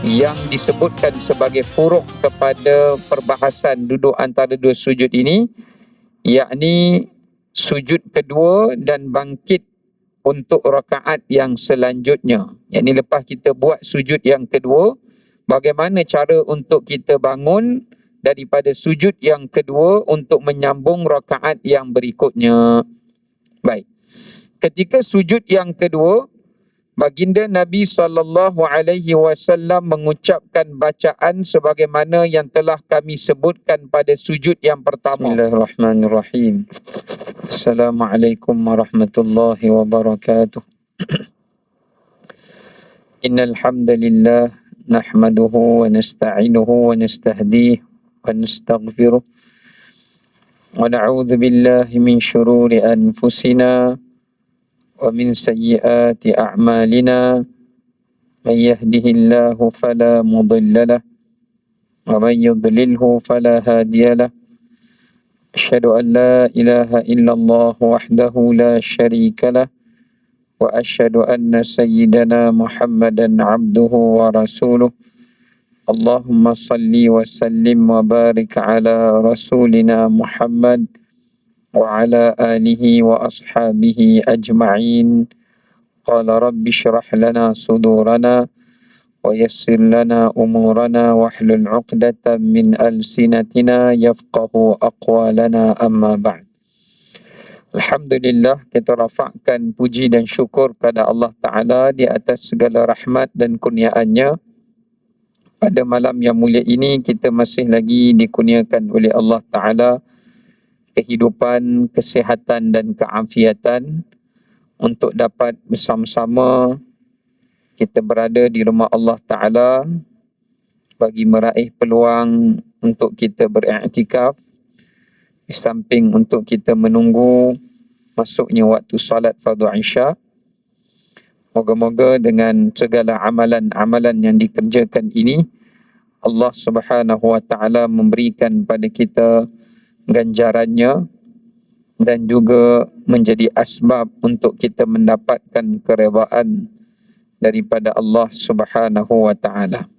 yang disebutkan sebagai furuk kepada perbahasan duduk antara dua sujud ini, yakni sujud kedua dan bangkit untuk rakaat yang selanjutnya. Yakni lepas kita buat sujud yang kedua, bagaimana cara untuk kita bangun daripada sujud yang kedua untuk menyambung rakaat yang berikutnya. Baik. Ketika sujud yang kedua, baginda Nabi SAW mengucapkan bacaan sebagaimana yang telah kami sebutkan pada sujud yang pertama. Bismillahirrahmanirrahim. Assalamualaikum warahmatullahi wabarakatuh. Innal hamdalillah nahmaduhu wa nasta'inuhu wa nastahdihi wa nastaghfiruh wa na'udzu billahi min syururi anfusina wa min sayyiati a'malina man yahdihillahu fala mudilla lahu wa man yudlilhu fala hadiya lahu. Asyhadu an la ilaha illallah wahdahu la syarika lah wa asyhadu anna sayyidana Muhammadan abduhu wa rasuluh. Allahumma salli wa sallim wa barik ala rasulina Muhammad wa ala alihi wa ashabihi ajma'in. Qala rabbi syrah lana sudurana wa yassir lana umurana wahlul 'uqdatam min alsinatina yafqahu aqwalana, amma ba'd. Alhamdulillah, kita rafa'kan puji dan syukur pada Allah Ta'ala di atas segala rahmat dan kurniaannya. Pada malam yang mulia ini kita masih lagi dikurniakan oleh Allah Ta'ala kehidupan, kesihatan dan keafiatan untuk dapat bersama-sama kita berada di rumah Allah Ta'ala bagi meraih peluang untuk kita beriktikaf, di samping untuk kita menunggu masuknya waktu salat fardu Isya. Moga-moga dengan segala amalan-amalan yang dikerjakan ini, Allah Subhanahu wa Ta'ala memberikan pada kita ganjarannya dan juga menjadi asbab untuk kita mendapatkan keredaan daripada Allah Subhanahu wa Ta'ala.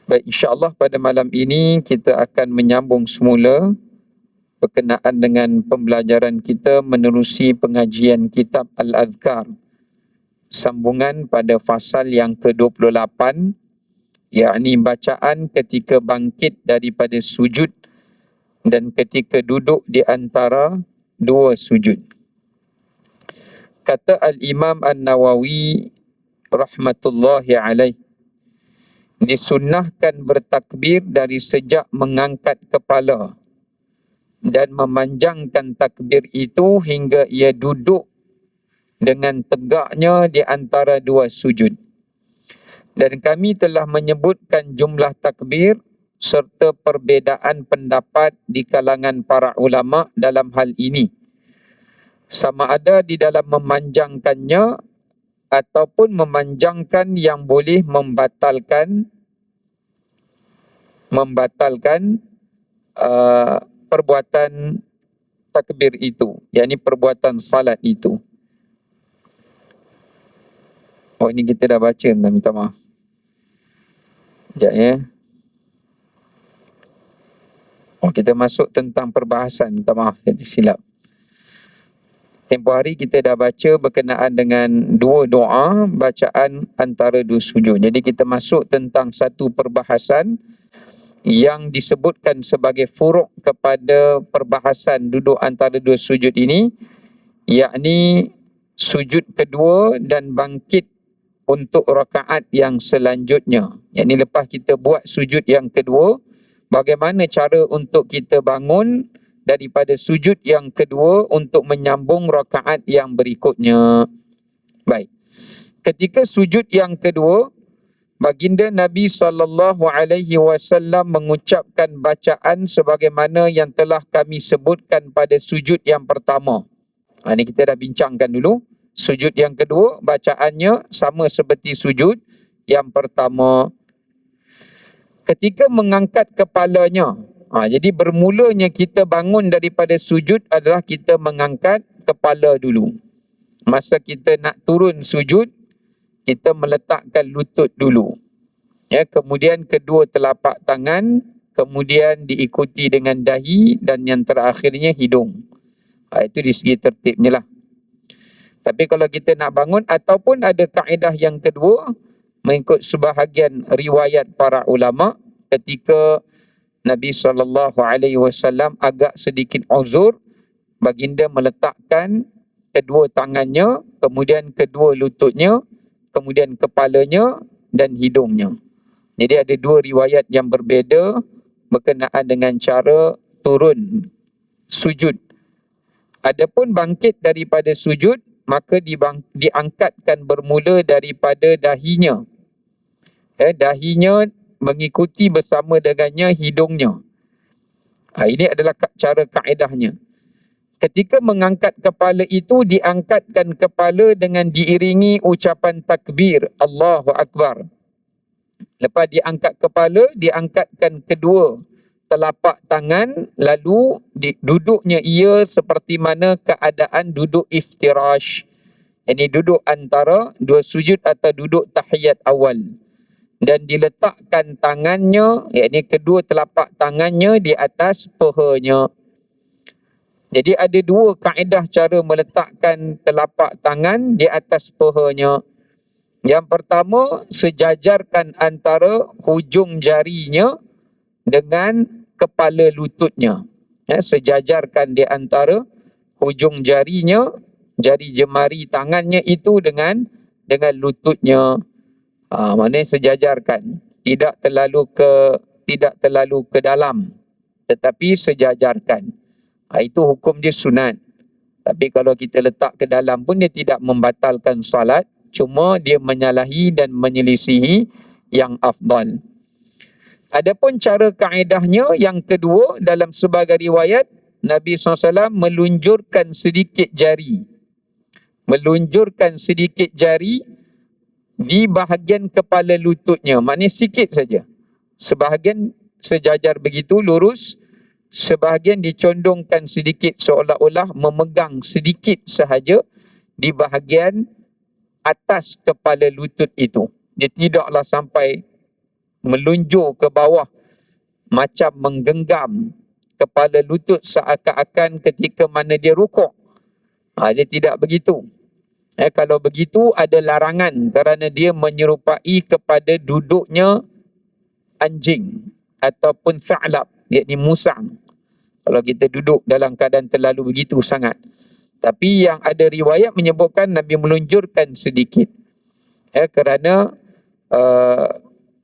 Baik, insya-Allah pada malam ini kita akan menyambung semula berkenaan dengan pembelajaran kita menerusi pengajian kitab Al-Adhkar. Sambungan pada fasal yang ke-28, yakni bacaan ketika bangkit daripada sujud dan ketika duduk di antara dua sujud. Kata Al-Imam An-Nawawi rahmatullahi alaih, disunnahkan bertakbir dari sejak mengangkat kepala dan memanjangkan takbir itu hingga ia duduk dengan tegaknya di antara dua sujud. Dan kami telah menyebutkan jumlah takbir serta perbezaan pendapat di kalangan para ulama dalam hal ini, sama ada di dalam memanjangkannya ataupun memanjangkan yang boleh membatalkan perbuatan takbir itu, yakni perbuatan salat itu. Oh, ini kita dah baca, minta maaf. Sekejap ya. Oh, kita masuk tentang perbahasan, minta maaf, saya tersilap. Tempoh hari kita dah baca berkenaan dengan dua doa bacaan antara dua sujud. Jadi kita masuk tentang satu perbahasan yang disebutkan sebagai furuk kepada perbahasan duduk antara dua sujud ini, yakni sujud kedua dan bangkit untuk rakaat yang selanjutnya. Yakni lepas kita buat sujud yang kedua, bagaimana cara untuk kita bangun daripada sujud yang kedua untuk menyambung rakaat yang berikutnya. Baik. Ketika sujud yang kedua, baginda Nabi SAW mengucapkan bacaan sebagaimana yang telah kami sebutkan pada sujud yang pertama. Ini kita dah bincangkan dulu. Sujud yang kedua, bacaannya sama seperti sujud yang pertama. Ketika mengangkat kepalanya, jadi bermulanya kita bangun daripada sujud adalah kita mengangkat kepala dulu. Masa kita nak turun sujud, kita meletakkan lutut dulu. Kemudian kedua telapak tangan, kemudian diikuti dengan dahi dan yang terakhirnya hidung. Itu di segi tertibnya lah. Tapi kalau kita nak bangun ataupun ada kaedah yang kedua, mengikut sebahagian riwayat para ulama, ketika Nabi SAW agak sedikit uzur, baginda meletakkan kedua tangannya, kemudian kedua lututnya, kemudian kepalanya dan hidungnya. Jadi ada dua riwayat yang berbeza berkenaan dengan cara turun sujud. Adapun bangkit daripada sujud, maka diangkatkan bermula daripada dahinya. Dahinya mengikuti bersama dengannya hidungnya. Ini adalah cara kaedahnya. Ketika mengangkat kepala itu, diangkatkan kepala dengan diiringi ucapan takbir, Allahu Akbar. Lepas diangkat kepala, diangkatkan kedua telapak tangan, lalu duduknya ia seperti mana keadaan duduk iftirash. Ini duduk antara dua sujud atau duduk tahiyat awal. Dan diletakkan tangannya, yakni kedua telapak tangannya di atas pahanya. Jadi ada dua kaedah cara meletakkan telapak tangan di atas pahanya. Yang pertama, sejajarkan antara hujung jarinya dengan kepala lututnya. Sejajarkan di antara hujung jarinya, jari jemari tangannya itu dengan lututnya. Maknanya sejajarkan, tidak terlalu ke dalam, tetapi sejajarkan. Itu hukum dia sunat. Tapi kalau kita letak ke dalam pun dia tidak membatalkan salat, cuma dia menyalahi dan menyelisihi yang afdal. Adapun cara kaedahnya yang kedua, dalam sebagai riwayat Nabi SAW melunjurkan sedikit jari. Melunjurkan sedikit jari di bahagian kepala lututnya, maknanya sikit saja. Sebahagian sejajar begitu lurus, sebahagian dicondongkan sedikit seolah-olah memegang sedikit sahaja di bahagian atas kepala lutut itu. Dia tidaklah sampai melunjur ke bawah macam menggenggam kepala lutut seakan-akan ketika mana dia rukuk. Dia tidak begitu. Kalau begitu ada larangan kerana dia menyerupai kepada duduknya anjing ataupun sa'lab, yakni musang. Kalau kita duduk dalam keadaan terlalu begitu sangat. Tapi yang ada riwayat menyebutkan Nabi melunjurkan sedikit. Kerana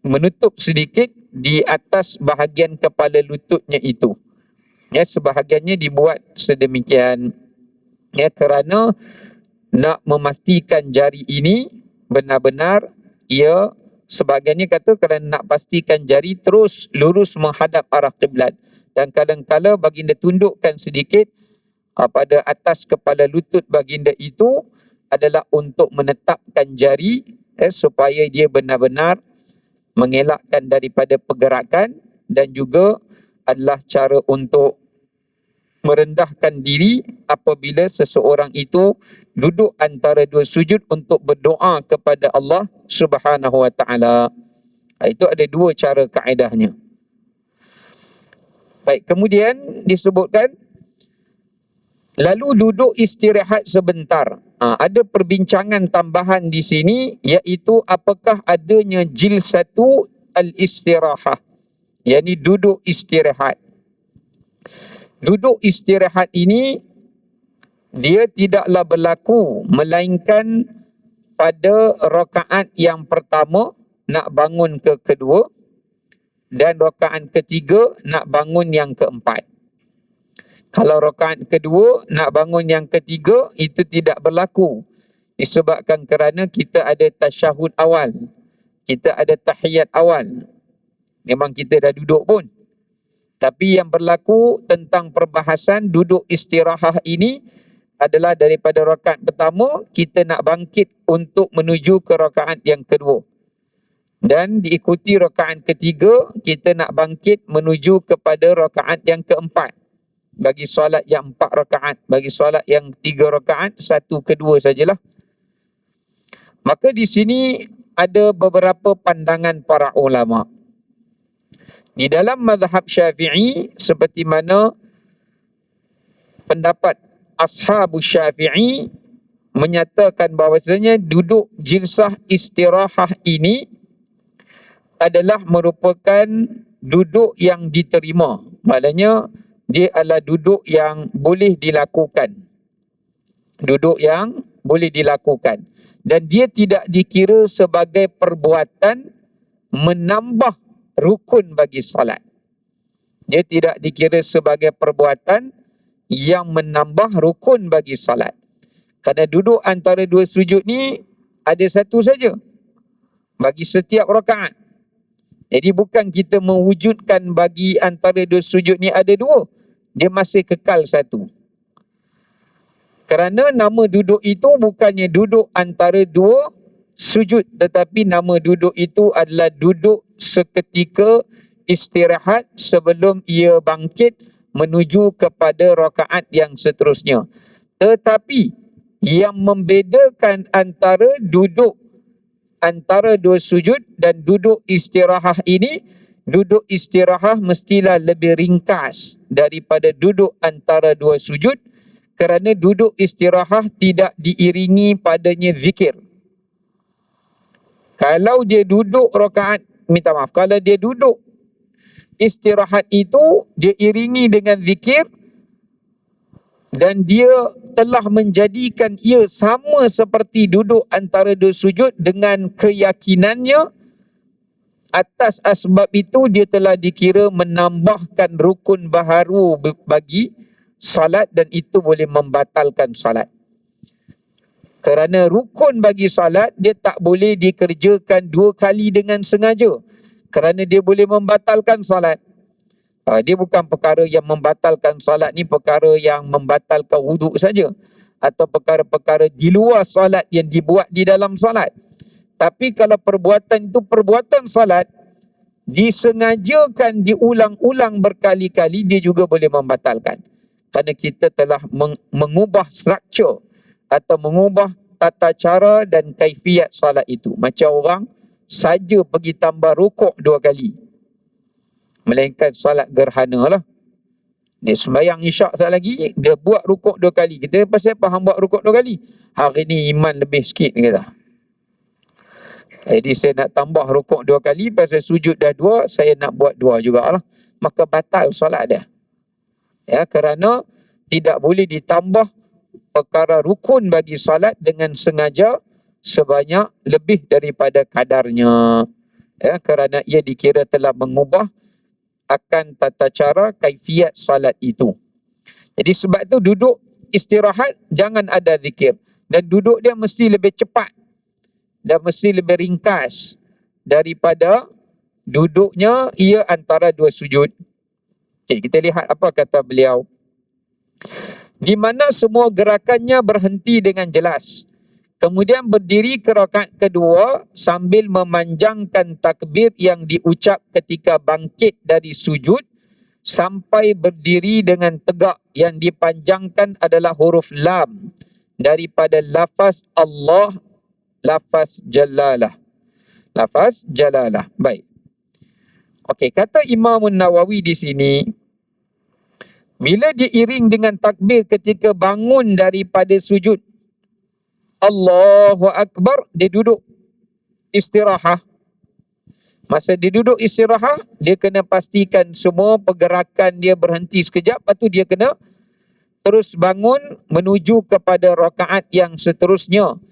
menutup sedikit di atas bahagian kepala lututnya itu. Sebahagiannya dibuat sedemikian. Kerana nak memastikan jari ini benar-benar ia, sebahagiannya kata kerana nak pastikan jari terus lurus menghadap arah kiblat. Dan kadang-kala baginda tundukkan sedikit pada atas kepala lutut baginda itu adalah untuk menetapkan jari supaya dia benar-benar mengelakkan daripada pergerakan, dan juga adalah cara untuk merendahkan diri apabila seseorang itu duduk antara dua sujud untuk berdoa kepada Allah Subhanahu wa taala. Itu ada dua cara kaedahnya. Baik, kemudian disebutkan lalu duduk istirahat sebentar. Ada perbincangan tambahan di sini, iaitu apakah adanya jilsatu al-istirahah, yakni duduk istirahat. Duduk istirahat ini dia tidaklah berlaku melainkan pada rakaat yang pertama nak bangun ke kedua, dan rakaat ketiga nak bangun yang keempat. Kalau rakaat kedua nak bangun yang ketiga, itu tidak berlaku. Disebabkan kerana kita ada tasyahud awal, kita ada tahiyat awal. Memang kita dah duduk pun. Tapi yang berlaku tentang perbahasan duduk istirahat ini adalah daripada rakaat pertama kita nak bangkit untuk menuju ke rakaat yang kedua. Dan diikuti rakaat ketiga kita nak bangkit menuju kepada rakaat yang keempat. Bagi solat yang 4 rakaat, bagi solat yang 3 rakaat, 1 kedua sajalah. Maka di sini ada beberapa pandangan para ulama. Di dalam mazhab Syafi'i, seperti mana pendapat Ashabus Syafi'i menyatakan bahawasanya duduk jilsah istirahah ini adalah merupakan duduk yang diterima. Maknanya dia adalah duduk yang boleh dilakukan. Duduk yang boleh dilakukan. Dan dia tidak dikira sebagai perbuatan menambah rukun bagi salat. Dia tidak dikira sebagai perbuatan yang menambah rukun bagi salat. Kerana duduk antara dua sujud ni ada satu saja bagi setiap rakaat. Jadi bukan kita mewujudkan bagi antara dua sujud ni ada dua. Dia masih kekal satu. Kerana nama duduk itu bukannya duduk antara dua sujud, tetapi nama duduk itu adalah duduk seketika istirahat sebelum ia bangkit menuju kepada rakaat yang seterusnya. Tetapi yang membedakan antara duduk antara dua sujud dan duduk istirahah ini, duduk istirahah mestilah lebih ringkas daripada duduk antara dua sujud, kerana duduk istirahah tidak diiringi padanya zikir. Kalau dia duduk kalau dia duduk istirahat itu dia iringi dengan zikir dan dia telah menjadikan ia sama seperti duduk antara dua sujud dengan keyakinannya, atas asbab itu dia telah dikira menambahkan rukun baharu bagi salat dan itu boleh membatalkan salat. Kerana rukun bagi salat dia tak boleh dikerjakan dua kali dengan sengaja. Kerana dia boleh membatalkan salat. Dia bukan perkara yang membatalkan salat ni perkara yang membatalkan wuduk saja. Atau perkara-perkara di luar salat yang dibuat di dalam salat. Tapi kalau perbuatan itu perbuatan salat, disengajakan diulang-ulang berkali-kali, dia juga boleh membatalkan. Kerana kita telah mengubah struktur atau mengubah tata cara dan kaifiat salat itu. Macam orang saja pergi tambah rukuk 2 kali. Melainkan salat gerhana lah. Dia sembahyang isyak sekali lagi, dia buat rukuk 2 kali. Kita pasal apa hang buat rukuk 2 kali? Hari ni iman lebih sikit kata. Jadi saya nak tambah rukuk 2 kali, pasal sujud dah 2, saya nak buat 2 jugalah. Maka batal solat dia. Ya, kerana tidak boleh ditambah perkara rukun bagi salat dengan sengaja sebanyak lebih daripada kadarnya. Ya, kerana ia dikira telah mengubah akan tata cara kaifiat salat itu. Jadi sebab itu duduk istirahat jangan ada zikir. Dan duduk dia mesti lebih cepat dan mesti lebih ringkas daripada duduknya ia antara dua sujud. Okay, kita lihat apa kata beliau. Di mana semua gerakannya berhenti dengan jelas. Kemudian berdiri ke rakaat kedua sambil memanjangkan takbir yang diucap ketika bangkit dari sujud sampai berdiri dengan tegak. Yang dipanjangkan adalah huruf lam daripada lafaz Allah, lafaz jalalah. Lafaz jalalah. Baik. Okey, kata Imam Nawawi di sini, bila diiring dengan takbir ketika bangun daripada sujud, Allahu Akbar, dia duduk istirahah. Masa dia duduk istirahah, dia kena pastikan semua pergerakan dia berhenti sekejap, lepas tu dia kena terus bangun menuju kepada rakaat yang seterusnya.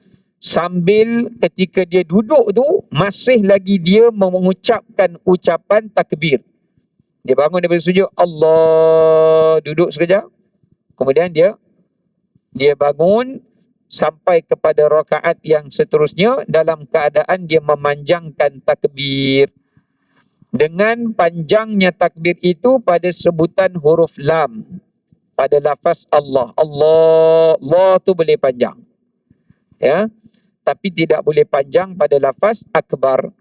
Sambil ketika dia duduk tu, masih lagi dia mengucapkan ucapan takbir. Dia bangun daripada sujud, Allah, duduk sekejap. Kemudian dia bangun sampai kepada rakaat yang seterusnya dalam keadaan dia memanjangkan takbir. Dengan panjangnya takbir itu pada sebutan huruf lam. Pada lafaz Allah. Allah tu boleh panjang. Ya. Tapi tidak boleh panjang pada lafaz akbar.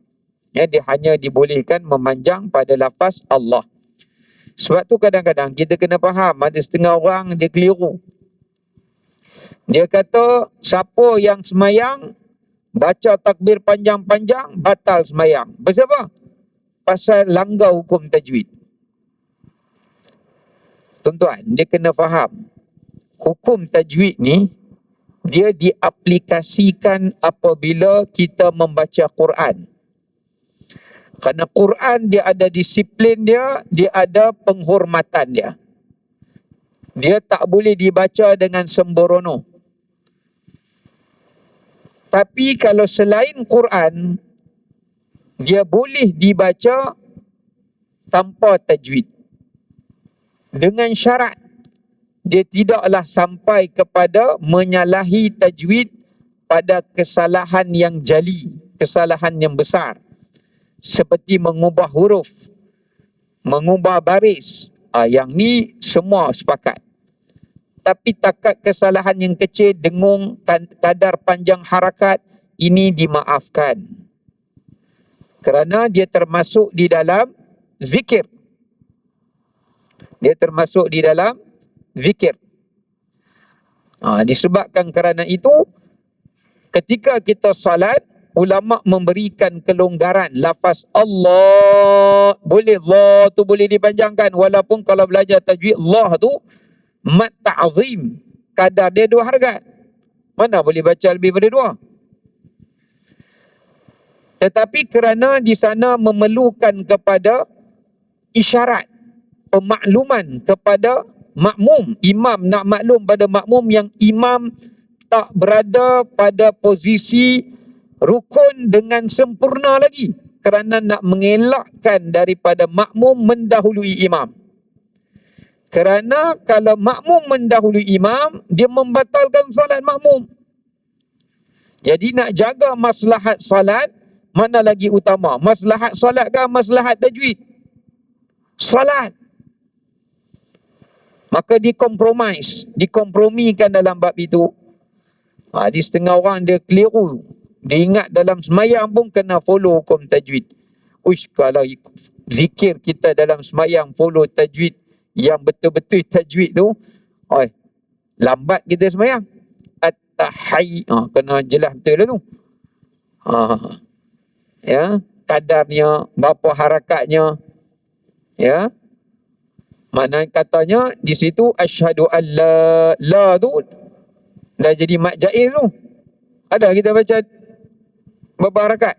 Ya, dia hanya dibolehkan memanjang pada lafaz Allah. Sebab tu kadang-kadang kita kena faham, ada setengah orang dia keliru. Dia kata siapa yang semayang baca takbir panjang-panjang, batal semayang. Pasal apa? Pasal langgar hukum tajwid. Tuan-tuan, dia kena faham. Hukum tajwid ni, dia diaplikasikan apabila kita membaca Quran. Kerana Quran dia ada disiplin dia, dia ada penghormatan dia. Dia tak boleh dibaca dengan sembrono. Tapi kalau selain Quran, dia boleh dibaca tanpa tajwid. Dengan syarat, dia tidaklah sampai kepada menyalahi tajwid pada kesalahan yang jali, kesalahan yang besar. Seperti mengubah huruf, mengubah baris. Yang ni semua sepakat. Tapi takat kesalahan yang kecil, dengung, kadar panjang harakat, ini dimaafkan. Kerana dia termasuk di dalam zikir. Dia termasuk di dalam zikir. Disebabkan kerana itu, ketika kita salat, ulama memberikan kelonggaran. Lafaz Allah, boleh Allah tu boleh dipanjangkan. Walaupun kalau belajar tajwid, Allah tu mat ta'zim, kadar dia 2 harakat. Mana boleh baca lebih daripada 2? Tetapi kerana di sana memerlukan kepada isyarat, pemakluman kepada makmum. Imam nak maklum pada makmum yang imam tak berada pada posisi rukun dengan sempurna lagi, kerana nak mengelakkan daripada makmum mendahului imam. Kerana kalau makmum mendahului imam, dia membatalkan salat makmum. Jadi nak jaga maslahat salat, mana lagi utama? Maslahat salat ke maslahat tajwid? Salat. Maka dikompromikan dalam bab itu. Di setengah orang dia keliru. Dia ingat dalam semayang pun kena follow hukum tajwid. Kalau zikir kita dalam semayang follow tajwid yang betul-betul tajwid tu, lambat kita semayang. Kena jelas betul lah tu. Ya, kadarnya, berapa harakatnya. Ya. Mana katanya di situ asyhadu an la tu dah jadi mat jaiz tu. Ada kita baca berapa harakat?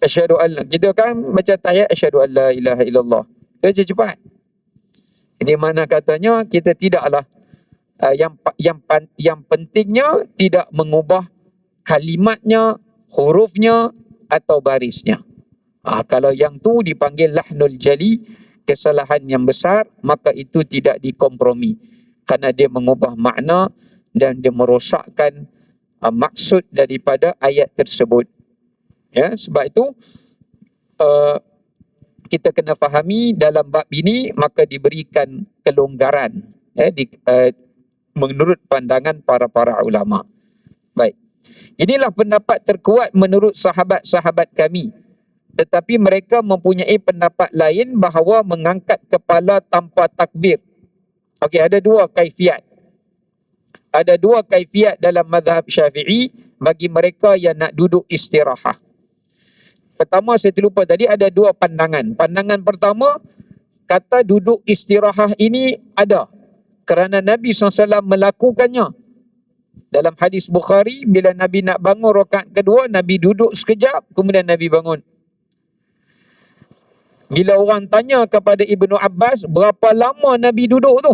Asyhadu an, kita kan baca tahiyat asyhadu an la ilaha illallah. Baca cepat. Jadi mana katanya kita tidaklah yang pentingnya tidak mengubah kalimatnya, hurufnya atau barisnya. Kalau yang tu dipanggil lahnul jali, kesalahan yang besar, maka itu tidak dikompromi. Kerana dia mengubah makna dan dia merosakkan maksud daripada ayat tersebut. Ya, sebab itu kita kena fahami dalam bab ini maka diberikan kelonggaran menurut pandangan para ulama. Baik. Inilah pendapat terkuat menurut sahabat-sahabat kami. Tetapi mereka mempunyai pendapat lain bahawa mengangkat kepala tanpa takbir. Okey, ada 2 kaifiat. Ada 2 kaifiat dalam mazhab Syafi'i bagi mereka yang nak duduk istirahat. Pertama, saya terlupa tadi, ada 2 pandangan. Pandangan pertama, kata duduk istirahat ini ada. Kerana Nabi SAW melakukannya. Dalam hadis Bukhari, bila Nabi nak bangun rakaat kedua, Nabi duduk sekejap, kemudian Nabi bangun. Bila orang tanya kepada Ibnu Abbas, berapa lama Nabi duduk tu?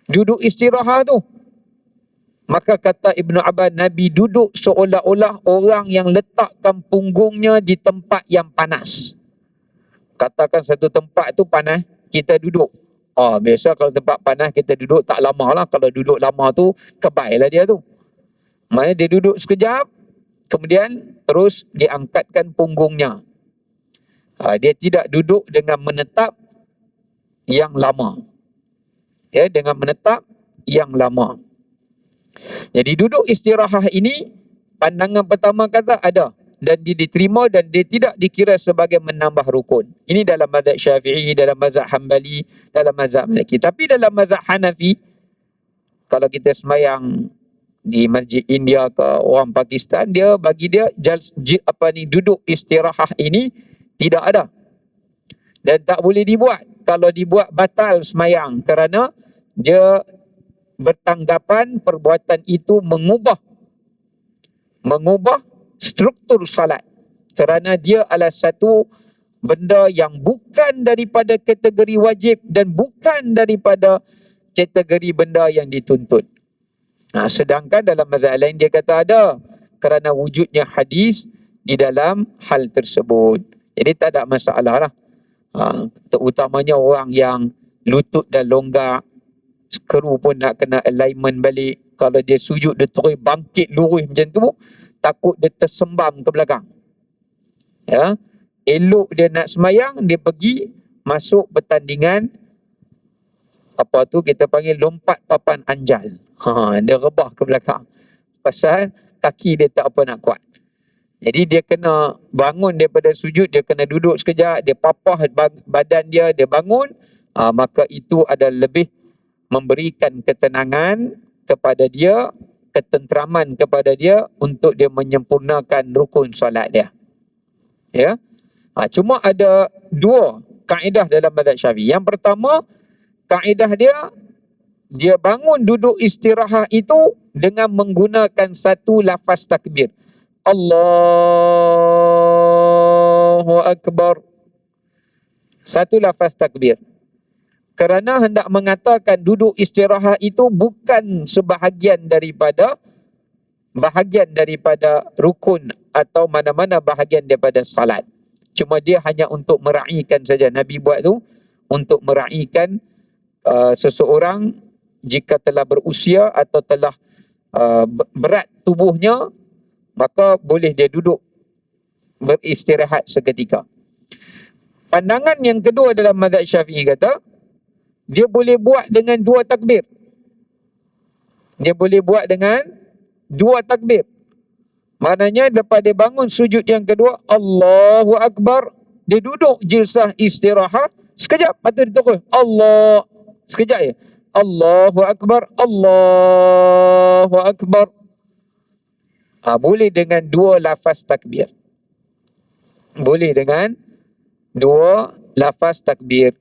Duduk istirahat tu. Maka kata Ibnu Abbas, Nabi duduk seolah-olah orang yang letakkan punggungnya di tempat yang panas. Katakan satu tempat tu panas, kita duduk. Biasa kalau tempat panas kita duduk tak lama lah. Kalau duduk lama tu, kebailah dia tu. Maksudnya dia duduk sekejap, kemudian terus diangkatkan punggungnya. Dia tidak duduk dengan menetap yang lama. Ya, dengan menetap yang lama. Jadi duduk istirahat ini, pandangan pertama kata ada. Dan dia diterima dan dia tidak dikira sebagai menambah rukun. Ini dalam mazhab Syafi'i, dalam mazhab Hanbali, dalam mazhab Maliki. Tapi dalam mazhab Hanafi, kalau kita semayang di masjid India ke orang Pakistan, dia bagi dia duduk istirahah ini tidak ada dan tak boleh dibuat. Kalau dibuat batal semayang, kerana dia bertanggapan perbuatan itu mengubah struktur salat, kerana dia adalah satu benda yang bukan daripada kategori wajib dan bukan daripada kategori benda yang dituntut. Sedangkan dalam mazhab lain dia kata ada, kerana wujudnya hadis di dalam hal tersebut. Jadi tak ada masalah lah. Terutamanya orang yang lutut dah longgar, skru pun nak kena alignment balik. Kalau dia sujud, dia terus bangkit lurus macam tu, takut dia tersembam ke belakang. Ya, elok dia nak semayang, dia pergi masuk pertandingan apa tu kita panggil lompat papan anjal. Dia rebah ke belakang pasal kaki dia tak apa nak kuat. Jadi dia kena bangun daripada sujud, dia kena duduk sekejap, dia papah badan dia bangun. Maka itu ada lebih memberikan ketenangan kepada dia, ketenteraman kepada dia untuk dia menyempurnakan rukun solat dia. Ya. Cuma ada dua kaedah dalam mazhab Syafi'i. Yang pertama, kaedah dia bangun duduk istirahat itu dengan menggunakan satu lafaz takbir. Allahu Akbar. Satu lafaz takbir. Kerana hendak mengatakan duduk istirahat itu bukan bahagian daripada rukun atau mana-mana bahagian daripada salat. Cuma dia hanya untuk meraihkan saja. Nabi buat tu untuk meraihkan seseorang jika telah berusia atau telah berat tubuhnya, maka boleh dia duduk beristirahat seketika. Pandangan yang kedua dalam mazhab Syafi'i kata, dia boleh buat dengan dua takbir. Dia boleh buat dengan dua takbir. Maknanya lepas dia bangun sujud yang kedua, Allahu Akbar, dia duduk jilsah istirahat, sekejap, lepas tu dia terus Allah, sekejap je, Allahu Akbar, Allahu Akbar. Boleh dengan dua lafaz takbir. Boleh dengan dua lafaz takbir.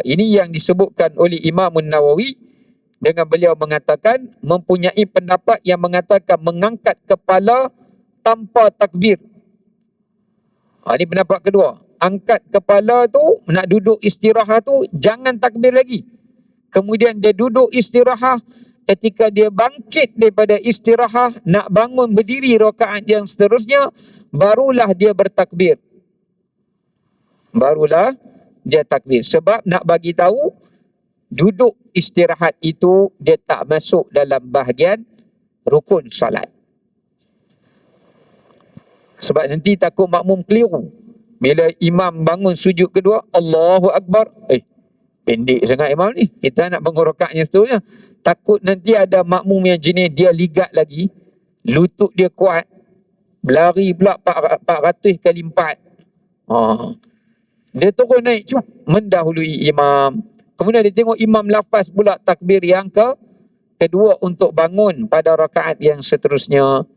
Ini yang disebutkan oleh Imam Nawawi dengan beliau mengatakan mempunyai pendapat yang mengatakan mengangkat kepala tanpa takbir. Ini pendapat kedua. Angkat kepala tu, nak duduk istirahat tu, jangan takbir lagi. Kemudian dia duduk istirahat. Ketika dia bangkit daripada istirahat, nak bangun berdiri rakaat yang seterusnya, barulah dia bertakbir. Barulah dia takbir. Sebab nak bagi tahu, duduk istirahat itu dia tak masuk dalam bahagian rukun salat. Sebab nanti takut makmum keliru. Bila imam bangun sujud kedua, Allahu Akbar. Pendek sangat imam ni. Kita nak bangun rakaatnya seterusnya. Takut nanti ada makmum yang jenis dia ligat lagi, lutut dia kuat, berlari pula 400 kali 4. Dia terus naik, mendahului imam. Kemudian dia tengok imam lafaz pula takbir yang kedua untuk bangun pada rakaat yang seterusnya.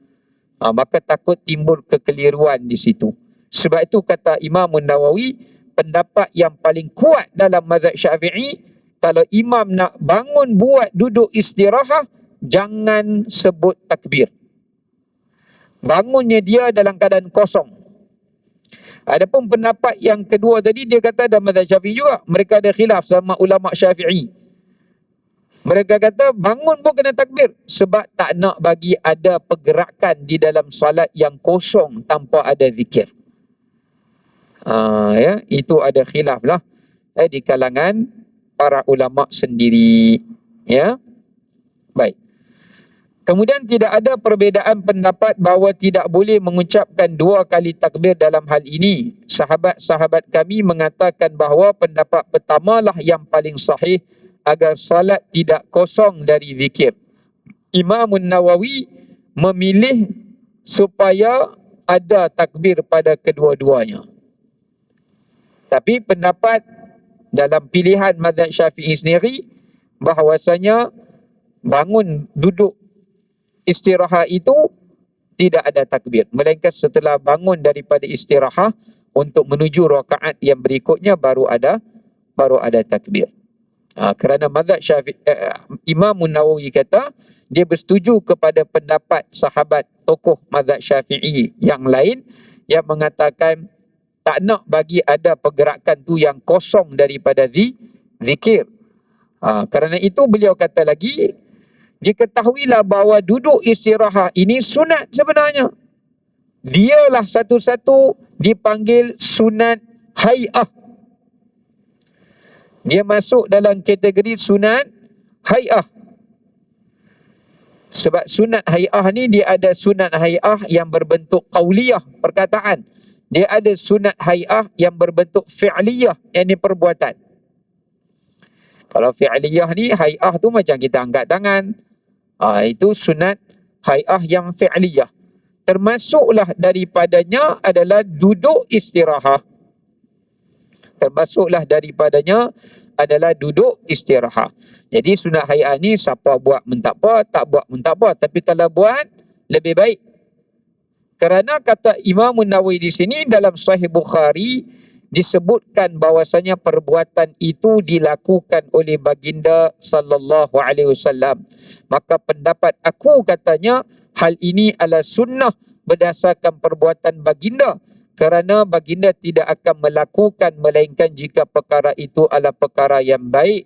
Maka takut timbul kekeliruan di situ. Sebab itu kata Imam Nawawi, pendapat yang paling kuat dalam mazhab Syafi'i, kalau imam nak bangun buat duduk istirahat, jangan sebut takbir. Bangunnya dia dalam keadaan kosong. Adapun pendapat yang kedua tadi, dia kata dalam mazhab Syafi'i juga, mereka ada khilaf sama ulama Syafi'i. Mereka kata bangun pun kena takbir, sebab tak nak bagi ada pergerakan di dalam salat yang kosong tanpa ada zikir. Itu ada khilaf lah di kalangan para ulama sendiri. Ya, baik. Kemudian tidak ada perbezaan pendapat bahawa tidak boleh mengucapkan dua kali takbir dalam hal ini. Sahabat-sahabat kami mengatakan bahawa pendapat pertamalah yang paling sahih agar salat tidak kosong dari zikir. Imam Nawawi memilih supaya ada takbir pada kedua-duanya. Tapi pendapat dalam pilihan mazhab Syafi'i sendiri bahawasanya bangun duduk istirahat itu tidak ada takbir, melainkan setelah bangun daripada istirahat untuk menuju rakaat yang berikutnya baru ada takbir. Kerana mazhab Imam Nawawi kata dia bersetuju kepada pendapat sahabat tokoh mazhab Syafi'i yang lain yang mengatakan tak nak bagi ada pergerakan tu yang kosong daripada zikir. Kerana itu beliau kata lagi, diketahuilah bahawa duduk istirahat ini sunat sebenarnya. Dialah satu-satu dipanggil sunat hay'ah. Dia masuk dalam kategori sunat hay'ah. Sebab sunat hay'ah ni dia ada sunat hay'ah yang berbentuk qauliyah, perkataan. Dia ada sunat hay'ah yang berbentuk fi'liyah, yang ni perbuatan. Kalau fi'liyah ni, hay'ah tu macam kita angkat tangan. Itu sunat hay'ah yang fi'liyah. Termasuklah daripadanya adalah duduk istirahat. Jadi sunat hay'ah ni siapa buat pun tak apa, tak buat pun tak apa. Tapi kalau buat, lebih baik. Kerana kata Imam Nawawi di sini dalam Sahih Bukhari disebutkan bahawasanya perbuatan itu dilakukan oleh baginda sallallahu alaihi wasallam. Maka pendapat aku katanya hal ini adalah sunnah berdasarkan perbuatan baginda, kerana baginda tidak akan melakukan melainkan jika perkara itu adalah perkara yang baik.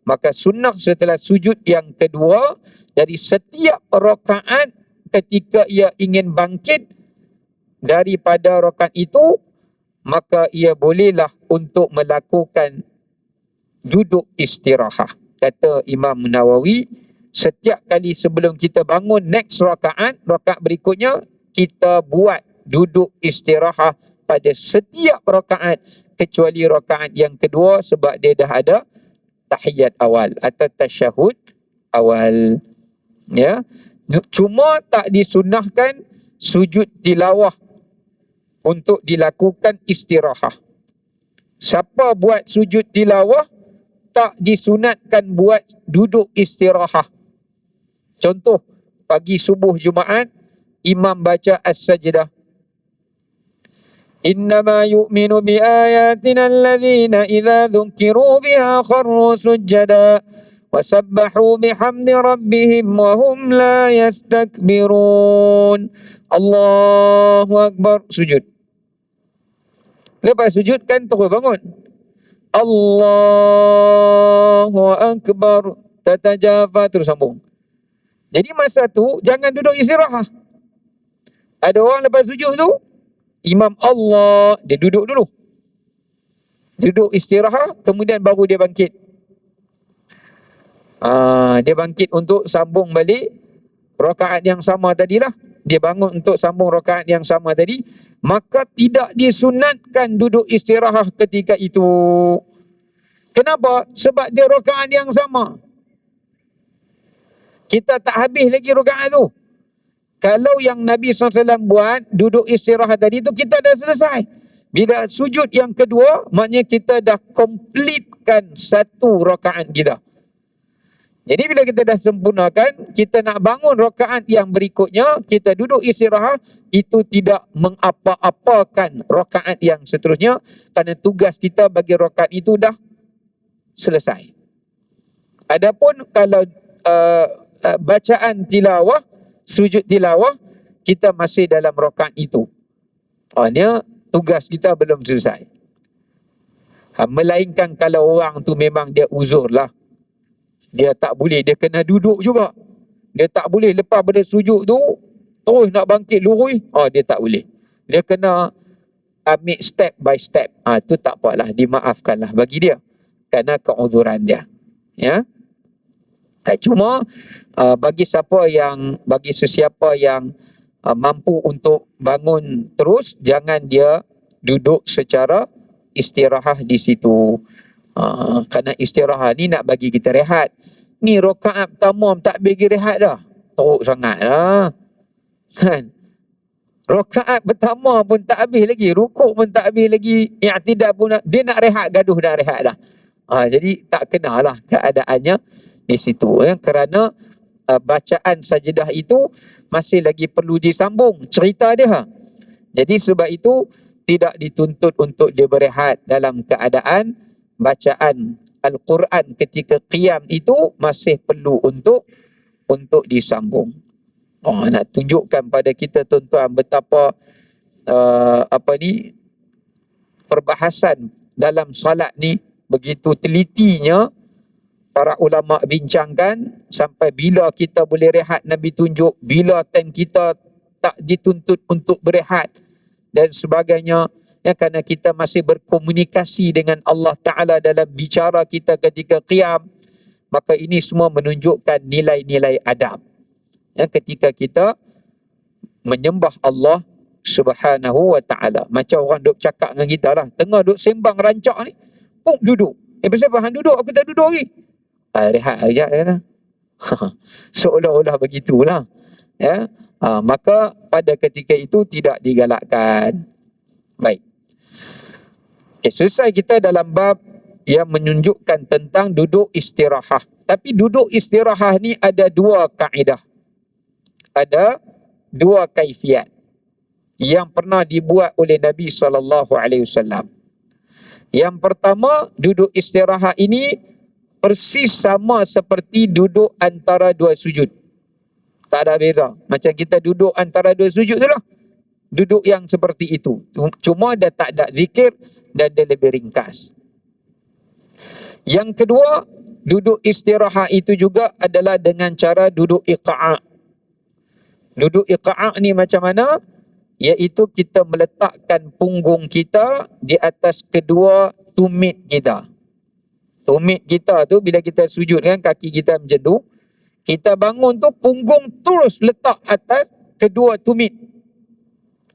Maka sunnah setelah sujud yang kedua dari setiap rakaat ketika ia ingin bangkit daripada rakaat itu, maka ia bolehlah untuk melakukan duduk istirahat. Kata Imam Nawawi, setiap kali sebelum kita bangun next rakaat berikutnya, kita buat duduk istirahat pada setiap rakaat kecuali rakaat yang kedua, sebab dia dah ada tahiyat awal atau tasyahud awal. Ya. Cuma tak disunnahkan sujud tilawah untuk dilakukan istirahat. Siapa buat sujud tilawah, tak disunatkan buat duduk istirahat. Contoh, pagi subuh Jumaat, imam baca as-sajdah. Innama yu'minu bi ayatina alladhina idza dhukiru biha kharru sujada wa sabbahu bihamdi rabbihim wa hum la yastakbirun. Allahu Akbar, sujud. Lepas sujud kan terus bangun. Allahu Akbar, tatajafa, terus sambung. Jadi masa tu jangan duduk istirahat. Ada orang lepas sujud tu, imam Allah, dia duduk dulu. Duduk istirahat, kemudian baru dia bangkit. Dia bangkit untuk sambung balik rakaat yang sama tadilah. Dia bangun untuk sambung rakaat yang sama tadi, maka tidak disunatkan duduk istirahat ketika itu. Kenapa? Sebab dia rakaat yang sama. Kita tak habis lagi rakaat tu. Kalau yang Nabi SAW buat duduk istirahat tadi tu, kita dah selesai. Bila sujud yang kedua, maknanya kita dah completekan satu rakaat kita. Jadi bila kita dah sempurnakan, kita nak bangun rakaat yang berikutnya, kita duduk istirahat, itu tidak mengapa-apakan rakaat yang seterusnya, kerana tugas kita bagi rakaat itu dah selesai. Adapun kalau bacaan tilawah, sujud tilawah, kita masih dalam rakaat itu. Maknanya tugas kita belum selesai. Melainkan kalau orang tu memang dia uzur lah. Dia tak boleh, dia kena duduk juga. Dia tak boleh lepas pada sujud tu terus nak bangkit lurus. Dia tak boleh. Dia kena ambil step by step. Tu tak apalah, dimaafkanlah bagi dia kerana keuzuran dia. Ya. Cuma bagi sesiapa yang mampu untuk bangun terus, jangan dia duduk secara istirahat di situ. Kerana istirahat ni nak bagi kita rehat. Ni rakaat pertama tak bagi rehat dah, teruk sangat lah kan. Rakaat pertama pun tak habis lagi, rukuk pun tak habis lagi, i'tidal pun dia nak rehat, gaduh dah rehat dah. Jadi tak kenalah keadaannya di situ, kerana bacaan sajadah itu masih lagi perlu disambung cerita dia. Jadi sebab itu tidak dituntut untuk dia berehat dalam keadaan bacaan Al-Quran ketika qiyam itu masih perlu untuk disambung. Nak tunjukkan pada kita tuan-tuan betapa perbahasan dalam solat ni begitu telitinya para ulama bincangkan sampai bila kita boleh rehat Nabi tunjuk, bila time kita tak dituntut untuk berehat dan sebagainya, ya, kerana kita masih berkomunikasi dengan Allah Ta'ala dalam bicara kita ketika qiyam. Maka ini semua menunjukkan nilai-nilai adab, ya, ketika kita menyembah Allah Subhanahu wa Ta'ala. Macam orang duk cakap dengan kita lah, tengah duk sembang rancak ni, pum duduk. Pasal apa hang duduk? Aku tak duduk lagi. Rehat sekejap, dia kata. Seolah-olah begitulah, ya. Maka pada ketika itu tidak digalakkan. Baik. Selesai kita dalam bab yang menunjukkan tentang duduk istirahat. Tapi duduk istirahat ni ada dua kaedah. Ada dua kaifiat yang pernah dibuat oleh Nabi SAW. Yang pertama, duduk istirahat ini persis sama seperti duduk antara dua sujud. Tak ada beza. Macam kita duduk antara dua sujud tu lah. Duduk yang seperti itu. Cuma dia tak ada zikir dan dia lebih ringkas. Yang kedua, duduk istirahat itu juga adalah dengan cara duduk iqa'. Duduk iqa' ni macam mana? Iaitu kita meletakkan punggung kita di atas kedua tumit kita. Tumit kita tu bila kita sujud kan, kaki kita macam tu. Kita bangun tu punggung terus letak atas kedua tumit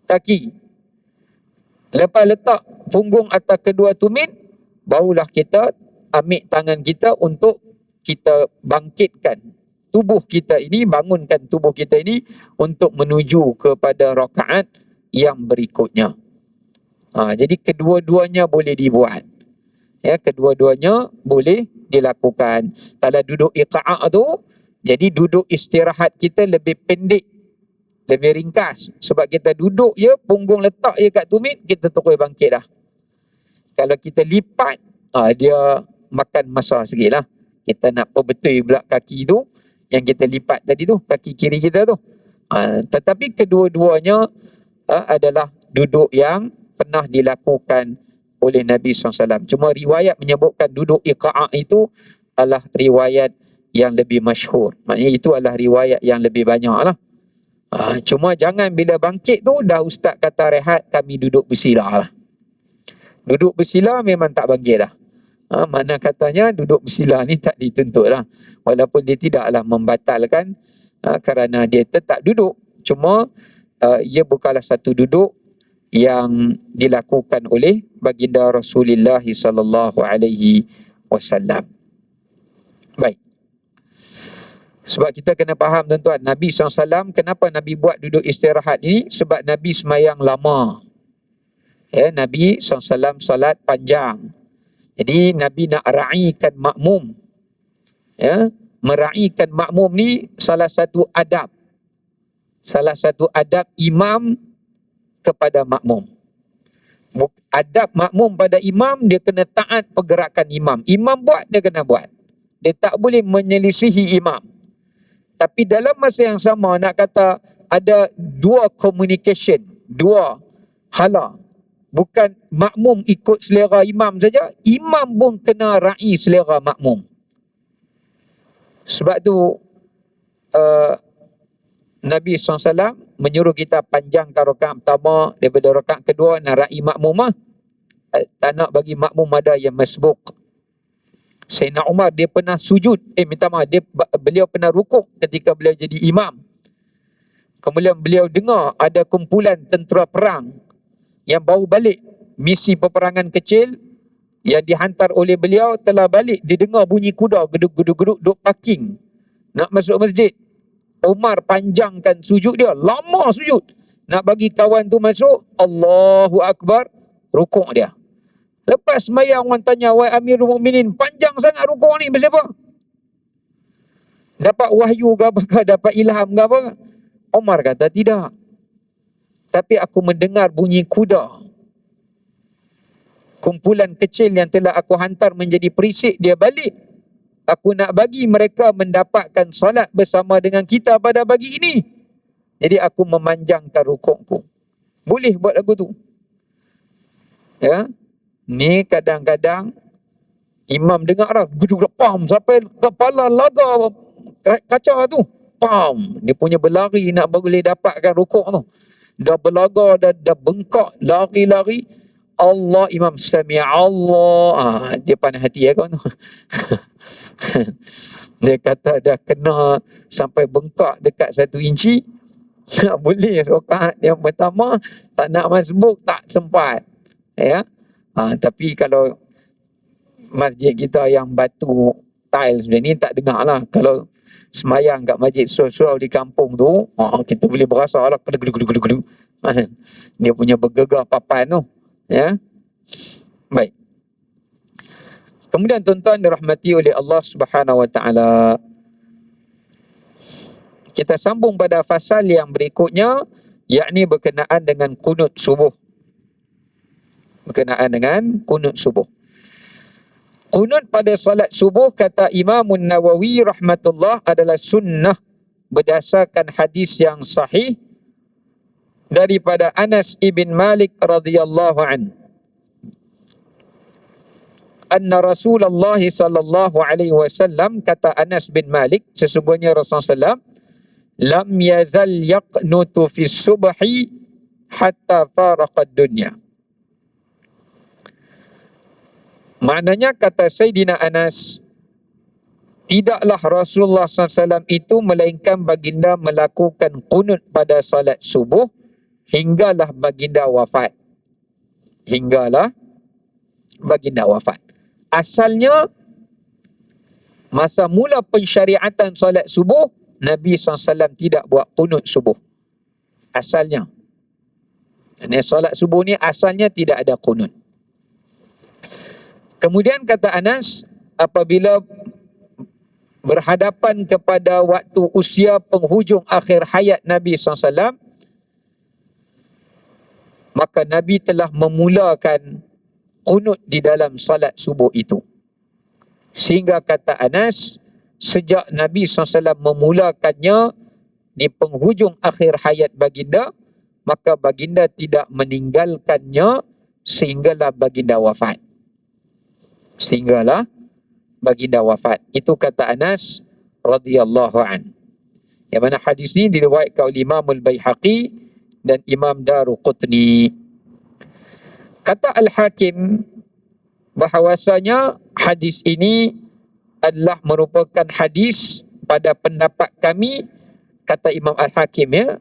kaki. Lepas letak punggung atas kedua tumit, barulah kita ambil tangan kita untuk kita bangkitkan tubuh kita ini, bangunkan tubuh kita ini untuk menuju kepada rakaat yang berikutnya. Jadi kedua-duanya boleh dibuat. Ya, kedua-duanya boleh dilakukan. Kalau duduk iqa' tu, jadi duduk istirahat kita lebih pendek, lebih ringkas. Sebab kita duduk je, punggung letak je kat tumit, kita terus bangkit dah. Kalau kita lipat, dia makan masa sikit lah. Kita nak perbetul pula kaki tu, yang kita lipat tadi tu, kaki kiri kita tu. Tetapi kedua-duanya adalah duduk yang pernah dilakukan oleh Nabi SAW. Cuma riwayat menyebutkan duduk iqa' itu adalah riwayat yang lebih masyhur. Maknanya itu adalah riwayat yang lebih banyak lah. Cuma jangan bila bangkit tu dah ustaz kata rehat, kami duduk bersila lah. Duduk bersila memang tak bangkit dah. Mana katanya duduk bersila ni tak dituntut lah. Walaupun dia tidaklah membatalkan kerana dia tetap duduk. Cuma ia bukanlah satu duduk yang dilakukan oleh baginda Rasulullah sallallahu alaihi wasallam. Baik. Sebab kita kena faham tuan-tuan, Nabi SAW, kenapa Nabi buat duduk istirahat ini? Sebab Nabi semayang lama. Ya, Nabi SAW solat panjang. Jadi Nabi nak ra'ikan makmum. Ya, mera'ikan makmum ni salah satu adab. Salah satu adab imam kepada makmum. Adab makmum pada imam, dia kena taat pergerakan imam. Imam buat, dia kena buat. Dia tak boleh menyelisihi imam. Tapi dalam masa yang sama, nak kata ada dua communication, dua hala. Bukan makmum ikut selera imam saja, imam pun kena ra'i selera makmum. Sebab tu Nabi SAW menyuruh kita panjangkan rakaat pertama, daripada rakaat kedua nak ra'i makmum. Tak nak bagi makmum ada yang masbuk. Sayyidina Umar dia pernah sujud, beliau pernah rukuk ketika beliau jadi imam. Kemudian beliau dengar ada kumpulan tentera perang yang baru balik misi peperangan kecil yang dihantar oleh beliau, telah balik, dia dengar bunyi kuda geduk-geduk duk parking nak masuk masjid. Umar panjangkan sujud dia, lama sujud, nak bagi kawan tu masuk. Allahu Akbar, rukuk dia. Lepas sembahyang orang tanya, wahai Amirul Mukminin, panjang sangat rukuk ni, pasal apa? Dapat wahyu ke apa? Dapat ilham ke apa? Umar kata tidak. Tapi aku mendengar bunyi kuda. Kumpulan kecil yang telah aku hantar menjadi perisik dia balik. Aku nak bagi mereka mendapatkan solat bersama dengan kita pada pagi ini. Jadi aku memanjangkan rukukku. Boleh buat lagu tu. Ya. Ni kadang-kadang imam dengar lah, gedug pam sampai kepala laga kaca tu. Pam, dia punya berlari nak boleh dapatkan rukuk tu. Dah berlaga, dah bengkak, lari-lari. Allah, imam sami Allah. Dia panas hati ya kawan tu. Dia kata dah kena sampai bengkak dekat 1 inci. Tak boleh rakaat yang pertama tak nak masbuk, tak sempat. Ya. Tapi kalau masjid kita yang batu tiles macam ni tak dengar lah. Kalau semayang kat masjid surau-surau di kampung tu, kita boleh berasa lah gedug-gedug. Dia punya bergegah papan tu. Ya. Baik. Kemudian tuan-tuan dirahmati oleh Allah Subhanahu Wa Taala. Kita sambung pada fasal yang berikutnya, yakni berkenaan dengan kunut subuh. Berkenaan dengan kunut subuh. Kunut pada salat subuh, kata Imam Nawawi rahmatullah, adalah sunnah berdasarkan hadis yang sahih daripada Anas ibn Malik radhiyallahu an. Anna Rasulullah sallallahu alaihi wasallam, kata Anas bin Malik, sesungguhnya Rasulullah sallam lam yazal yaqnutu fi subhi hatta faraqad dunya. Maknanya, kata Sayyidina Anas, tidaklah Rasulullah SAW itu melainkan baginda melakukan kunut pada salat subuh hinggalah baginda wafat. Hinggalah baginda wafat. Asalnya, masa mula pensyariatan salat subuh, Nabi SAW tidak buat kunut subuh. Asalnya. Ini salat subuh ni asalnya tidak ada kunut. Kemudian kata Anas, apabila berhadapan kepada waktu usia penghujung akhir hayat Nabi SAW, maka Nabi telah memulakan kunut di dalam salat subuh itu. Sehingga kata Anas, sejak Nabi SAW memulakannya di penghujung akhir hayat baginda, maka baginda tidak meninggalkannya sehinggalah baginda wafat. Sehinggalah baginda wafat. Itu kata Anas radhiyallahu an. Yang mana hadis ini diriwayatkan oleh Imam Al-Baihaqi dan Imam Daruqutni. Kata Al-Hakim bahawasanya hadis ini adalah merupakan hadis pada pendapat kami, kata Imam Al-Hakim, ya,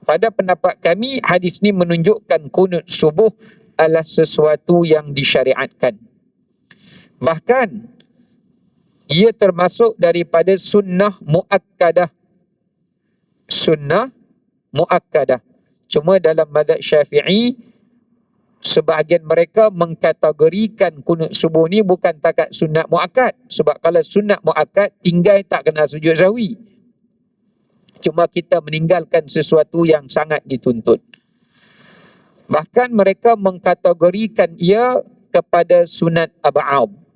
pada pendapat kami hadis ini menunjukkan kunut subuh adalah sesuatu yang disyariatkan. Bahkan ia termasuk daripada sunnah muakkadah. Sunnah muakkadah. Cuma dalam mazhab Syafi'i, sebahagian mereka mengkategorikan kunut subuh ni bukan takat sunat muakkad. Sebab kalau sunat muakkad, tinggal tak kena sujud sahwi. Cuma kita meninggalkan sesuatu yang sangat dituntut. Bahkan mereka mengkategorikan ia kepada sunat ab'ad.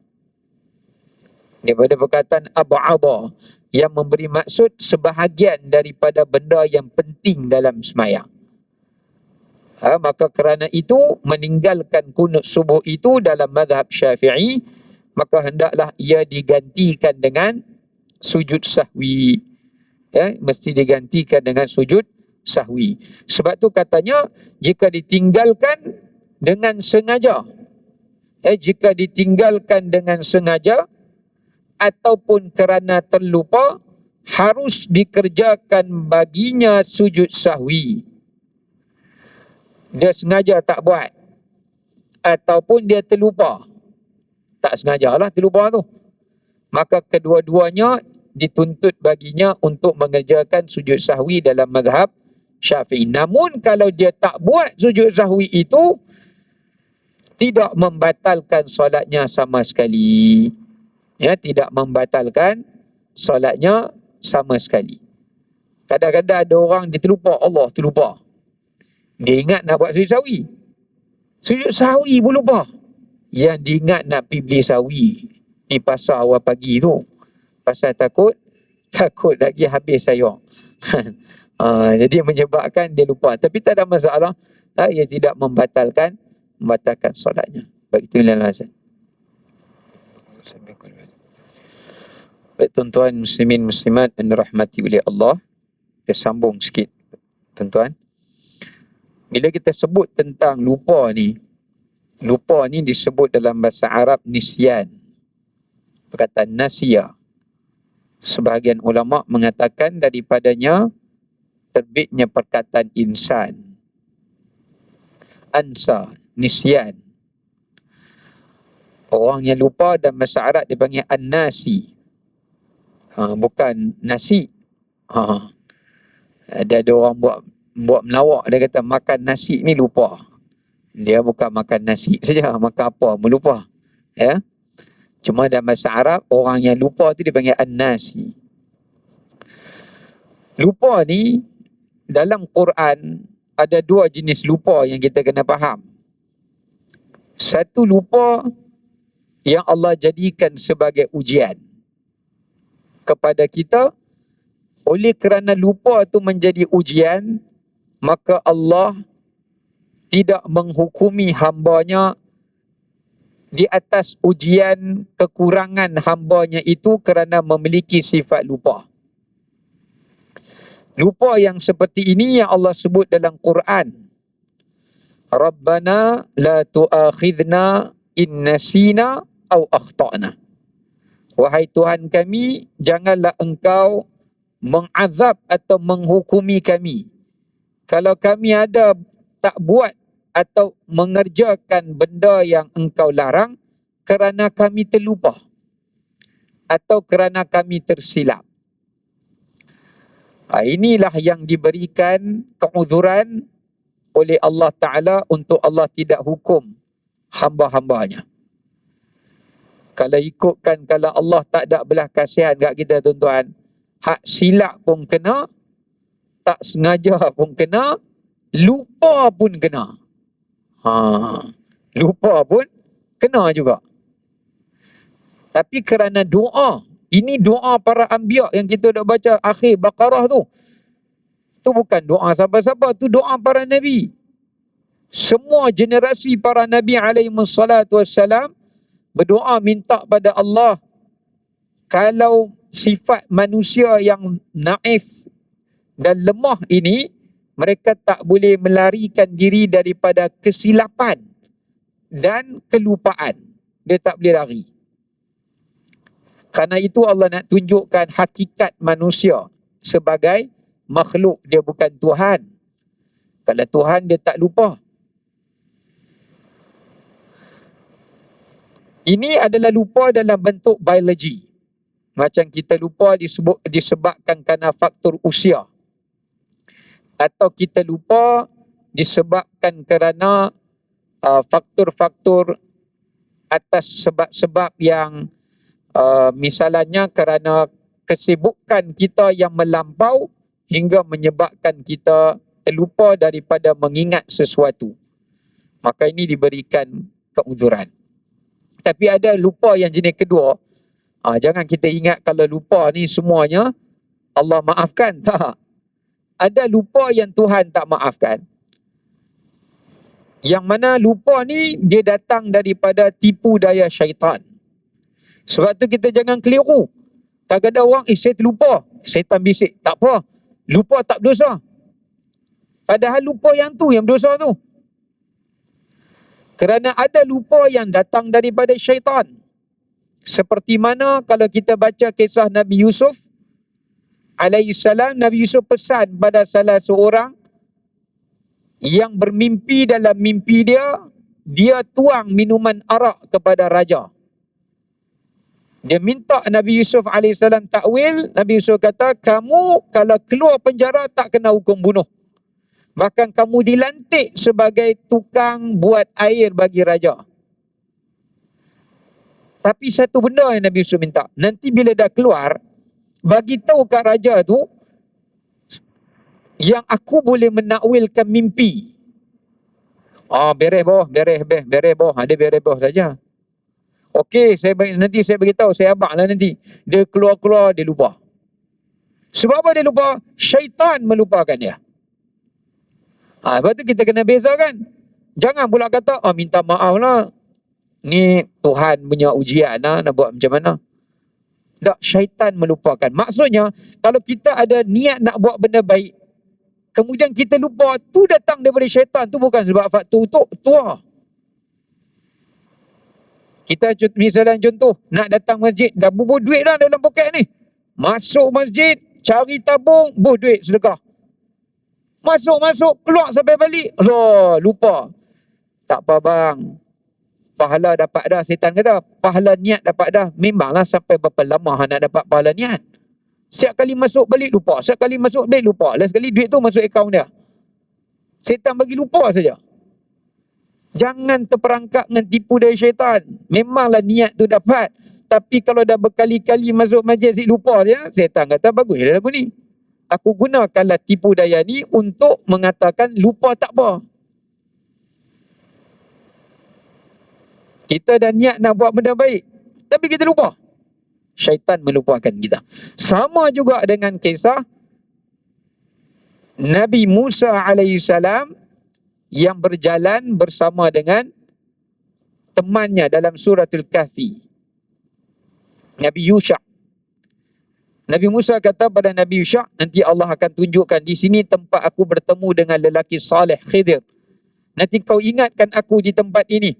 Daripada perkataan ab'ada, yang memberi maksud sebahagian daripada benda yang penting dalam semayang. Maka kerana itu, meninggalkan kunut subuh itu dalam mazhab Syafi'i, maka hendaklah ia digantikan dengan sujud sahwi. Ya, mesti digantikan dengan sujud sahwi. Sebab tu katanya, jika ditinggalkan dengan sengaja, jika ditinggalkan dengan sengaja ataupun kerana terlupa, harus dikerjakan baginya sujud sahwi. Dia sengaja tak buat, ataupun dia terlupa. Tak sengaja lah terlupa tu. Maka kedua-duanya dituntut baginya untuk mengerjakan sujud sahwi dalam mazhab Syafi'i. Namun kalau dia tak buat sujud sahwi itu, tidak membatalkan solatnya sama sekali. Ya, tidak membatalkan solatnya sama sekali. Kadang-kadang ada orang dia terlupa Allah, terlupa. Dia ingat nak buat sujud sahwi. Sujud sahwi pun lupa. Yang dia ingat nak pergi beli sahwi di pasar awal pagi tu. Pasal takut lagi habis sayur. Jadi menyebabkan dia lupa. Tapi tak ada masalah. Ia tidak membatalkan solatnya. Baik, itu yang lazim. Baik, tuan-tuan muslimin muslimat yang dirahmati oleh Allah. Kita sambung sikit, tuan-tuan. Bila kita sebut tentang lupa ni disebut dalam bahasa Arab nisyan. Perkataan nasiya. Sebahagian ulama mengatakan daripadanya terbitnya perkataan insan. Ansa, nisyan. Orang yang lupa dalam bahasa Arab dipanggil an-nasi. Bukan nasi. Ada orang buat melawak, dia kata makan nasi ni lupa. Dia bukan makan nasi saja, makan apa pun lupa. Ya. Cuma dalam bahasa Arab, orang yang lupa tu dipanggil an-nasi. Lupa ni dalam Quran ada dua jenis lupa yang kita kena faham. Satu lupa yang Allah jadikan sebagai ujian kepada kita. Oleh kerana lupa tu menjadi ujian, maka Allah tidak menghukumi hambanya di atas ujian kekurangan hambanya itu kerana memiliki sifat lupa. Lupa yang seperti ini yang Allah sebut dalam Quran. Rabbana la tu'akhidna in nasina aw akhtana. Wahai Tuhan kami, janganlah engkau mengazab atau menghukumi kami kalau kami ada tak buat atau mengerjakan benda yang engkau larang kerana kami terlupa atau kerana kami tersilap. Inilah yang diberikan keuzuran oleh Allah Ta'ala untuk Allah tidak hukum hamba-hambanya. Kalau ikutkan, kalau Allah tak ada belah kasihan kat kita, tuan-tuan, hak silap pun kena, tak sengaja pun kena, lupa pun kena. Lupa pun kena juga. Tapi kerana doa, ini doa para anbiya yang kita dah baca akhir Baqarah tu. Tu bukan doa siapa-siapa, tu doa para nabi. Semua generasi para nabi alaihissalam berdoa minta pada Allah, kalau sifat manusia yang naif dan lemah ini, mereka tak boleh melarikan diri daripada kesilapan dan kelupaan. Dia tak boleh lari. Karena itu Allah nak tunjukkan hakikat manusia sebagai makhluk. Dia bukan Tuhan. Kalau Tuhan, dia tak lupa. Ini adalah lupa dalam bentuk biologi. Macam kita lupa disebabkan kerana faktor usia. Atau kita lupa disebabkan kerana faktor-faktor atas sebab-sebab yang misalnya kerana kesibukan kita yang melampau hingga menyebabkan kita terlupa daripada mengingat sesuatu. Maka ini diberikan keuzuran. Tapi ada lupa yang jenis kedua. Jangan kita ingat kalau lupa ni semuanya Allah maafkan. Tak. Ada lupa yang Tuhan tak maafkan. Yang mana lupa ni dia datang daripada tipu daya syaitan. Sebab tu kita jangan keliru. Kadang-kadang orang, saya terlupa. Syaitan bisik. Tak apa. Lupa tak berdosa. Padahal lupa yang tu yang berdosa tu. Kerana ada lupa yang datang daripada syaitan. Seperti mana kalau kita baca kisah Nabi Yusuf alaihissalam, Nabi Yusuf pesan pada salah seorang yang bermimpi, dalam mimpi dia tuang minuman arak kepada raja. Dia minta Nabi Yusuf alaihissalam takwil. Nabi Yusuf kata, kamu kalau keluar penjara tak kena hukum bunuh. Bahkan kamu dilantik sebagai tukang buat air bagi raja. Tapi satu benda yang Nabi Yusuf minta, nanti bila dah keluar, bagi tahu kat raja tu yang aku boleh menakwilkan mimpi. Beres boh, beres boh. Dia beres boh saja. Okey, nanti saya beritahu, saya abang lah nanti. Dia keluar, dia lupa. Sebab apa dia lupa? Syaitan melupakan dia. Lepas tu kita kena bezakan. Jangan pula kata, minta maaf lah. Ni Tuhan punya ujian lah, nak buat macam mana. Tak, syaitan melupakan. Maksudnya, kalau kita ada niat nak buat benda baik, kemudian kita lupa, tu datang daripada syaitan. Tu bukan sebab faktor tua. Kita misalnya contoh, nak datang masjid, dah bubur duit dah dalam poket ni. Masuk masjid, cari tabung, duit sedekah. Masuk, keluar sampai balik. Lupa. Tak apa bang. Pahala dapat dah, setan kata. Pahala niat dapat dah. Memanglah sampai berapa lama nak dapat pahala niat. Setiap kali masuk balik lupa. Setiap kali masuk balik lupa. Last sekali duit tu masuk akaun dia. Setan bagi lupa saja. Jangan terperangkap dengan tipu dari syaitan. Memanglah niat tu dapat. Tapi kalau dah berkali-kali masuk masjid lupa dia, setan kata baguslah lagu ni. Aku gunakanlah tipu daya ni untuk mengatakan lupa tak apa. Kita dah niat nak buat benda baik, tapi kita lupa. Syaitan melupakan kita. Sama juga dengan kisah Nabi Musa alaihissalam yang berjalan bersama dengan temannya dalam suratul Kahfi. Nabi Yusha. Nabi Musa kata pada Nabi Yusha, nanti Allah akan tunjukkan di sini tempat aku bertemu dengan lelaki saleh Khidir. Nanti kau ingatkan aku di tempat ini.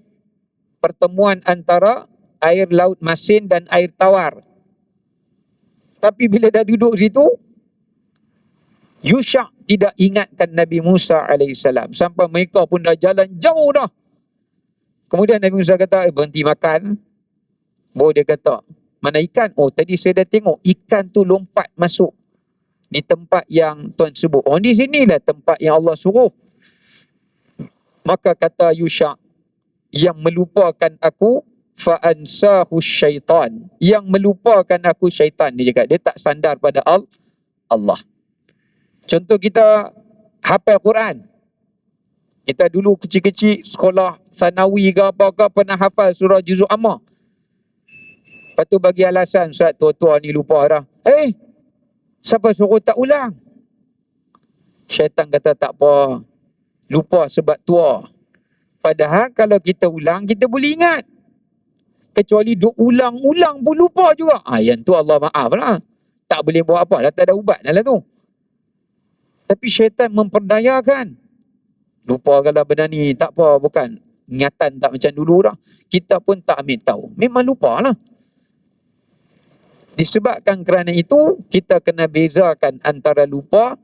Pertemuan antara air laut masin dan air tawar. Tapi bila dah duduk situ, Yusha tidak ingatkan Nabi Musa alaihissalam. Sampai mereka pun dah jalan jauh dah. Kemudian Nabi Musa kata, berhenti makan. Dia kata, mana ikan? Tadi saya dah tengok ikan tu lompat masuk di tempat yang Tuhan sebut. Di sinilah tempat yang Allah suruh. Maka kata Yusha, yang melupakan aku fa'ansahu syaitan. Yang melupakan aku syaitan. Dia cakap, dia tak sandar pada Allah. Contoh kita hafal Quran. Kita dulu kecil-kecil sekolah sanawi ke apa ke pernah hafal surah Juzuk Amma. Lepas tu bagi alasan, Ustaz tua-tua ni lupa dah. Siapa suruh tak ulang? Syaitan kata tak apa. Lupa sebab tua. Padahal kalau kita ulang, kita boleh ingat. Kecuali duk ulang-ulang pun lupa juga. Yang tu Allah maaf lah. Tak boleh buat apa. Dah tak ada ubat dalam tu. Tapi syaitan memperdayakan. Lupa kalau benda ni tak apa. Bukan ingatan tak macam dulu dah. Kita pun tak ambil tahu. Memang lupa lah. Disebabkan kerana itu, kita kena bezakan antara lupa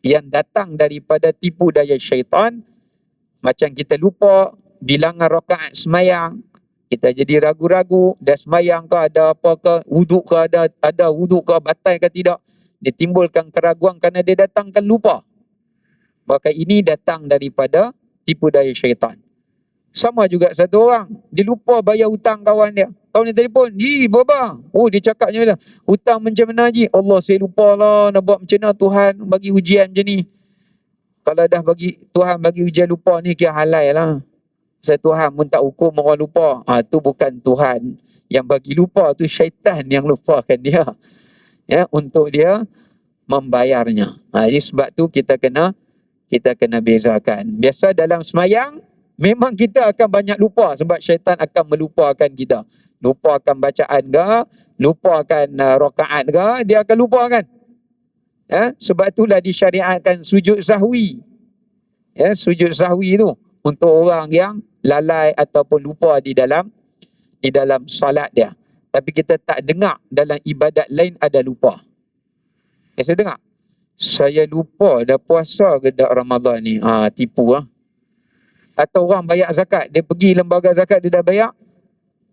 yang datang daripada tipu daya syaitan. Macam kita lupa bilangan rakaat semayang. Kita jadi ragu-ragu. Dah semayang ke, ada apa ke, wuduk ke, ada wuduk ke, batal ke tidak. Dia timbulkan keraguan kerana dia datangkan lupa. Maka ini datang daripada tipu daya syaitan. Sama juga satu orang, dia lupa bayar hutang kawan dia. Kawan dia telefon, berapa? Dia cakapnya macam, hutang macam mana Haji? Allah, saya lupa lah nak buat macam mana Tuhan bagi ujian macam ni. Kalau dah Tuhan bagi ujian lupa ni, kira halal lah. Saya Tuhan pun tak hukum orang lupa. Tu bukan Tuhan yang bagi lupa, tu syaitan yang lupakan dia. Ya, untuk dia membayarnya. Jadi sebab tu kita kena bezakan. Biasa dalam semayang, memang kita akan banyak lupa sebab syaitan akan melupakan kita. Lupakan bacaan ke, lupakan rakaat ke, dia akan lupakan. Ya, sebab itulah disyariatkan sujud sahwi. Ya, sujud sahwi tu untuk orang yang lalai ataupun lupa di dalam salat dia. Tapi kita tak dengar dalam ibadat lain ada lupa. Saya dengar. Saya lupa dah puasa ke dak Ramadan ni. Tipu lah. Atau orang bayar zakat, dia pergi lembaga zakat, dia dah bayar.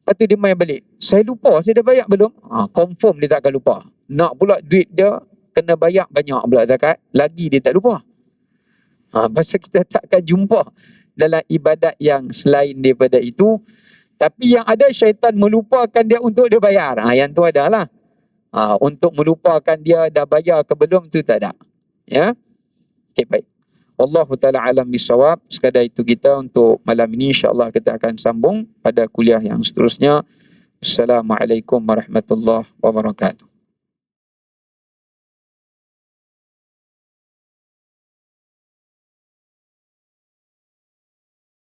Lepas tu dia main balik. Saya lupa, saya dah bayar belum? Confirm dia tak akan lupa. Nak pula duit dia kena bayar banyak pula zakat, lagi dia tak lupa. Pasal kita takkan jumpa dalam ibadat yang selain daripada itu. Tapi yang ada syaitan melupakan dia untuk dia bayar. Yang tu adalah. Untuk melupakan dia dah bayar ke belum tu tak ada. Ya. Okey, baik. Wallahu taala alam bisawab. Sekadar itu kita untuk malam ini, insya-Allah kita akan sambung pada kuliah yang seterusnya. Assalamualaikum warahmatullahi wabarakatuh.